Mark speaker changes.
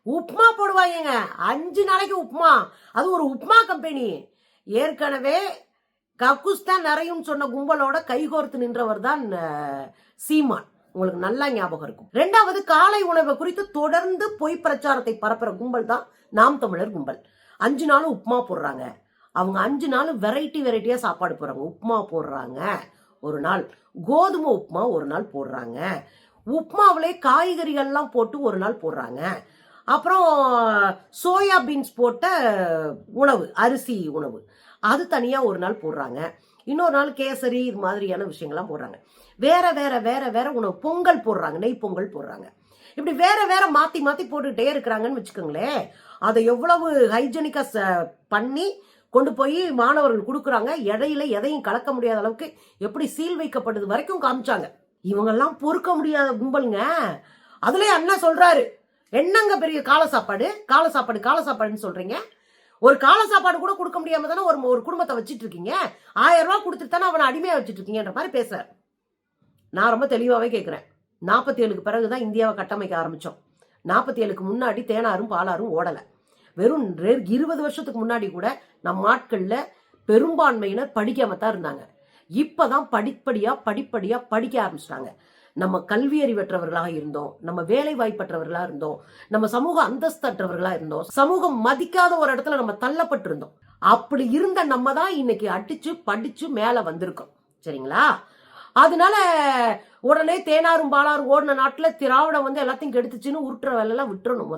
Speaker 1: உப்மா போடுவாங்க 5 நாளைக்கு உப்மா. அது ஒரு உப்மா கம்பெனி. ஏற்கனவே கக்கூஸ் தான் நிறையும் சொன்ன கும்பலோட கைகோர்த்து நின்றவர் தான் சீமான். உங்களுக்கு நல்லா ஞாபகம் இருக்கும். 2வது காலை உணவை குறித்து தொடர்ந்து பொய் பிரச்சாரத்தை பரப்புற கும்பல் தான் நாம் தமிழர் கும்பல். 5 நாளும் உப்மா போடுறாங்க. அவங்க 5 நாளும் வெரைட்டியா சாப்பாடு போடுறாங்க. உப்மா போடுறாங்க ஒரு நாள், கோதுமை உப்மா ஒரு நாள் போடுறாங்க, உப்மாவிலே காய்கறிகள்லாம் போட்டு ஒரு நாள் போடுறாங்க, அப்புறம் சோயா பீன்ஸ் போட்ட உணவு, அரிசி உணவு அது தனியா ஒரு நாள் போடுறாங்க, இன்னொரு நாள் கேசரி இது மாதிரியான விஷயங்கள்லாம் போடுறாங்க. வேற வேற வேற வேற உணவு, பொங்கல் போடுறாங்க, நெய் பொங்கல் போடுறாங்க. இப்படி வேற வேற மாத்தி மாத்தி போட்டுக்கிட்டே இருக்கிறாங்கன்னு வச்சுக்கோங்களேன். அதை எவ்வளவு ஹைஜெனிக்கா பண்ணி கொண்டு போய் மாணவர்கள் கொடுக்குறாங்க. இடையில எதையும் கலக்க முடியாத அளவுக்கு எப்படி சீல் வைக்கப்படுது வரைக்கும் காமிச்சாங்க. இவங்கெல்லாம் பொறுக்க முடியாத கும்பலுங்க. அதுலயே அண்ணா சொல்றாரு, என்னங்க பெரிய கால சாப்பாடு கால சாப்பாடு கால சாப்பாடுன்னு சொல்றீங்க. ஒரு கால சாப்பாடு கூட கொடுக்க முடியாம தானே ஒரு குடும்பத்தை வச்சிட்டு இருக்கீங்க. 1000 ரூபாய் கொடுத்துட்டு தானே அவனை அடிமையா வச்சிட்டு இருக்கீங்கன்ற மாதிரி பேசுறாரு. நான் ரொம்ப தெளிவாவே கேட்கிறேன். 47க்கு பிறகுதான் இந்தியாவை கட்டமைக்க ஆரம்பிச்சோம். 47க்கு முன்னாடி தேனாரும் பாலாரும் ஓடல. வெறும் 20 வருஷத்துக்கு முன்னாடி கூட நம் ஆட்கள்ல பெரும்பான்மையினர் படிக்காம தான் இருந்தாங்க. இப்பதான் படிப்படியா படிக்க ஆரம்பிச்சிட்டாங்க. நம்ம கல்வி அறிவற்றவர்களாக இருந்தோம், நம்ம வேலை வாய்ப்பற்றவர்களா இருந்தோம், நம்ம சமூக அந்தஸ்தற்றவர்களா இருந்தோம், சமூகம் மதிக்காத ஒரு இடத்துல நம்ம தள்ளப்பட்டு இருந்தோம். அப்படி இருந்த நம்ம தான் இன்னைக்கு அடிச்சு படிச்சு மேல வந்திருக்கோம். சரிங்களா? அதனால உடனே தேனாரும் பாலாரும் ஓடின நாட்டுல திராவிடம் வந்து எல்லாத்தையும் கெடுத்துச்சுன்னு உருட்டுற வேலை எல்லாம் விட்டுறணும்.